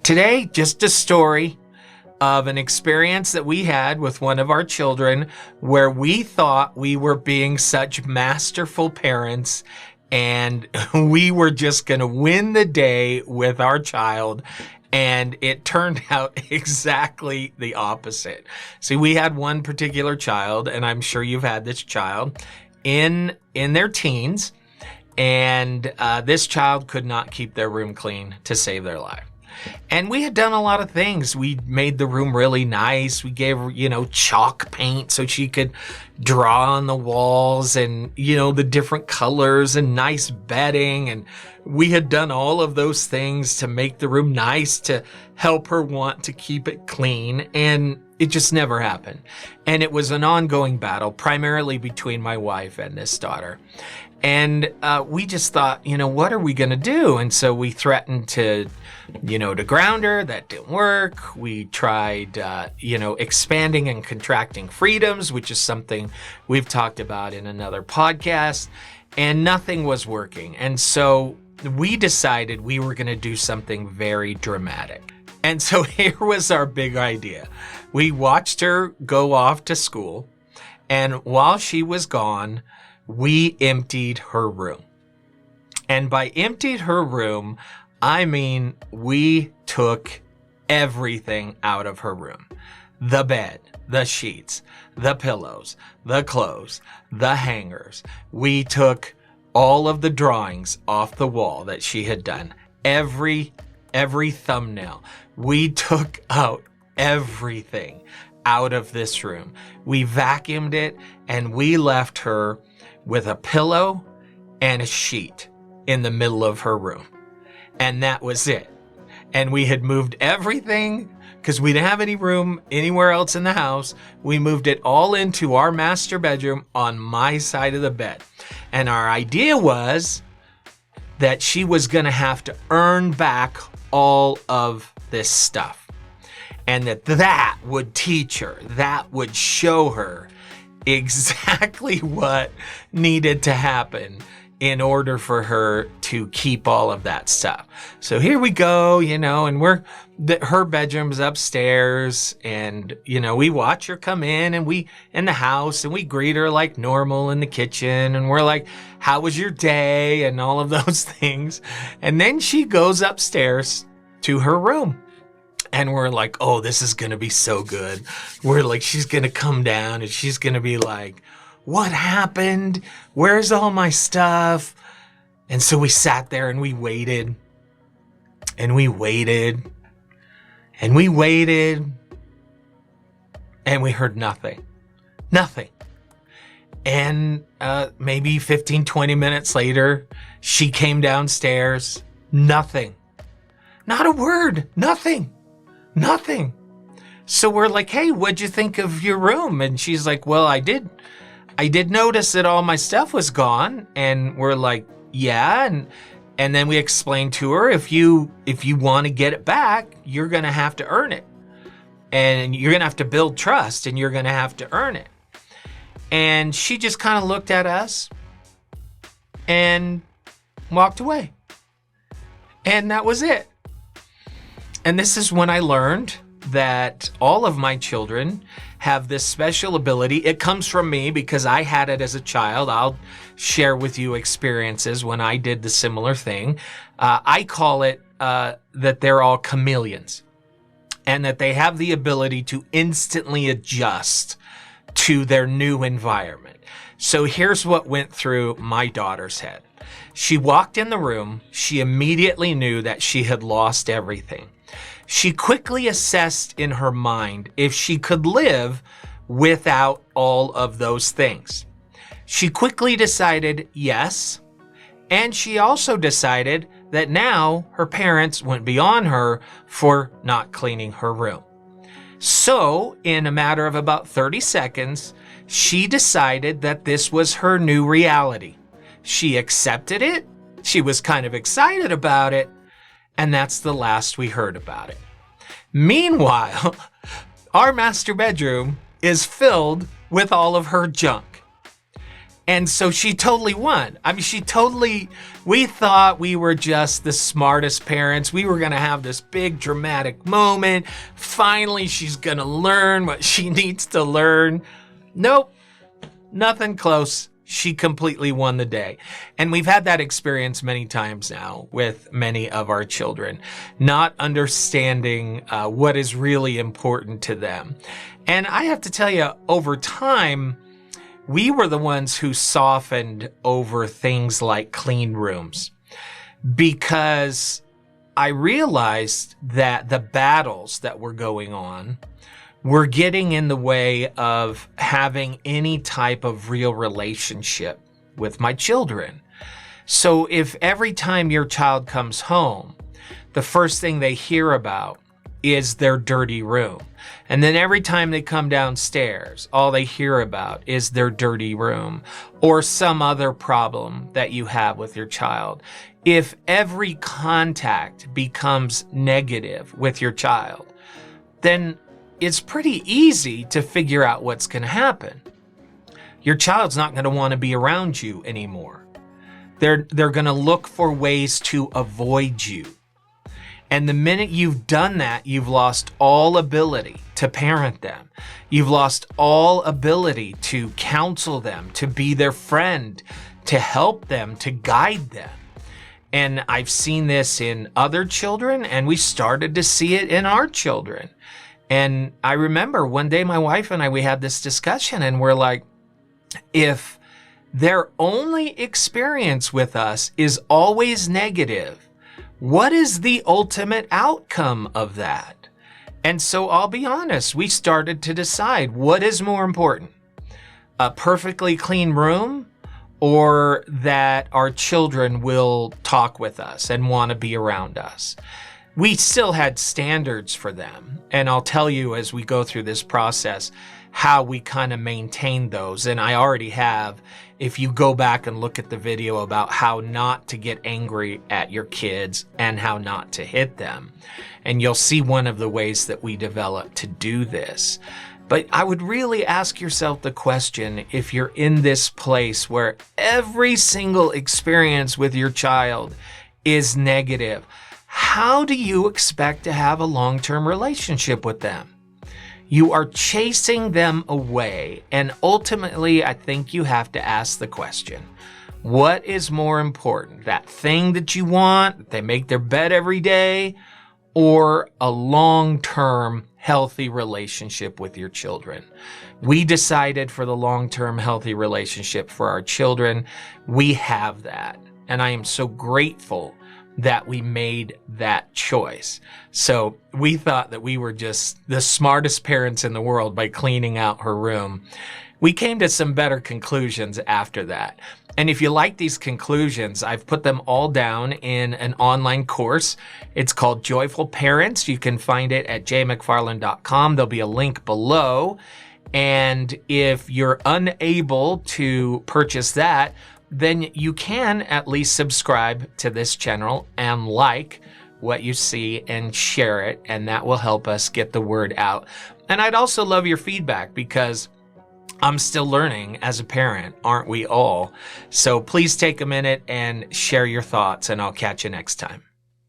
Today, just a story of an experience that we had with one of our children where we thought we were being such masterful parents and we were just going to win the day with our child. And it turned out exactly the opposite. See, we had one particular child, and I'm sure you've had this child in their teens, and this child could not keep their room clean to save their life. And we had done a lot of things. We made the room really nice. We gave her, chalk paint so she could draw on the walls and, the different colors and nice bedding. And we had done all of those things to make the room nice, to help her want to keep it clean. And it just never happened. And it was an ongoing battle, primarily between my wife and this daughter. And we just thought, what are we going to do? And so we threatened to ground her. That didn't work. We tried, expanding and contracting freedoms, which is something we've talked about in another podcast, and nothing was working. And so we decided we were going to do something very dramatic. And so here was our big idea. We watched her go off to school, and while she was gone, we emptied her room. And by emptied her room, I mean we took everything out of her room. The bed, the sheets, the pillows, the clothes, the hangers. We took all of the drawings off the wall that she had done. Every thumbnail. We took out everything out of this room. We vacuumed it, and we left her with a pillow and a sheet in the middle of her room. And that was it. And we had moved everything because we didn't have any room anywhere else in the house. We moved it all into our master bedroom on my side of the bed. And our idea was that she was going to have to earn back all of this stuff. And that would teach her, that would show her exactly what needed to happen in order for her to keep all of that stuff. So here we go, and her bedroom's upstairs, and, we watch her come in in the house, and we greet her like normal in the kitchen, and we're like, how was your day? And all of those things. And then she goes upstairs to her room. And we're like, oh, this is going to be so good. We're like, she's going to come down and she's going to be like, what happened? Where's all my stuff? And so we sat there and we waited. And we waited. And we waited. And we heard nothing. Nothing. And maybe 15, 20 minutes later, she came downstairs. Nothing. Not a word. Nothing. Nothing. So we're like, hey, what'd you think of your room? And she's like, well, I did notice that all my stuff was gone. And we're like, yeah. And then we explained to her, if you want to get it back, you're going to have to earn it. And you're going to have to build trust, and you're going to have to earn it. And she just kind of looked at us and walked away. And that was it. And this is when I learned that all of my children have this special ability. It comes from me because I had it as a child. I'll share with you experiences when I did the similar thing. I call it that they're all chameleons, and that they have the ability to instantly adjust to their new environment. So here's what went through my daughter's head. She walked in the room. She immediately knew that she had lost everything. She quickly assessed in her mind if she could live without all of those things. She quickly decided yes, and she also decided that now her parents went beyond her for not cleaning her room. So, in a matter of about 30 seconds, she decided that this was her new reality. She accepted it, she was kind of excited about it, and that's the last we heard about it. Meanwhile, our master bedroom is filled with all of her junk. And so she totally won. I mean, we thought we were just the smartest parents. We were going to have this big dramatic moment. Finally, she's going to learn what she needs to learn. Nope, nothing close. She completely won the day. And we've had that experience many times now with many of our children, not understanding what is really important to them. And I have to tell you, over time, we were the ones who softened over things like clean rooms, because I realized that the battles that were going on were getting in the way of having any type of real relationship with my children. So if every time your child comes home, the first thing they hear about is their dirty room, and then every time they come downstairs, all they hear about is their dirty room or some other problem that you have with your child. If every contact becomes negative with your child, then it's pretty easy to figure out what's going to happen. Your child's not going to want to be around you anymore. They're going to look for ways to avoid you. And the minute you've done that, you've lost all ability to parent them. You've lost all ability to counsel them, to be their friend, to help them, to guide them. And I've seen this in other children, and we started to see it in our children. And I remember one day my wife and I, we had this discussion, and we're like, if their only experience with us is always negative, what is the ultimate outcome of that? And so I'll be honest, we started to decide, what is more important? A perfectly clean room, or that our children will talk with us and want to be around us? We still had standards for them. And I'll tell you as we go through this process how we kind of maintain those. And I already have, if you go back and look at the video about how not to get angry at your kids and how not to hit them, and you'll see one of the ways that we develop to do this. But I would really ask yourself the question, if you're in this place where every single experience with your child is negative, how do you expect to have a long-term relationship with them? You are chasing them away. And ultimately, I think you have to ask the question, what is more important? That thing that you want, that they make their bed every day, or a long-term healthy relationship with your children? We decided for the long-term healthy relationship for our children. We have that. And I am so grateful that we made that choice. So we thought that we were just the smartest parents in the world by cleaning out her room. We came to some better conclusions after that. And if you like these conclusions, I've put them all down in an online course. It's called Joyful Parents. You can find it at jaymcfarland.com. There'll be a link below. And if you're unable to purchase that, then you can at least subscribe to this channel and like what you see and share it, and that will help us get the word out. And I'd also love your feedback, because I'm still learning as a parent, aren't we all? So please take a minute and share your thoughts, and I'll catch you next time.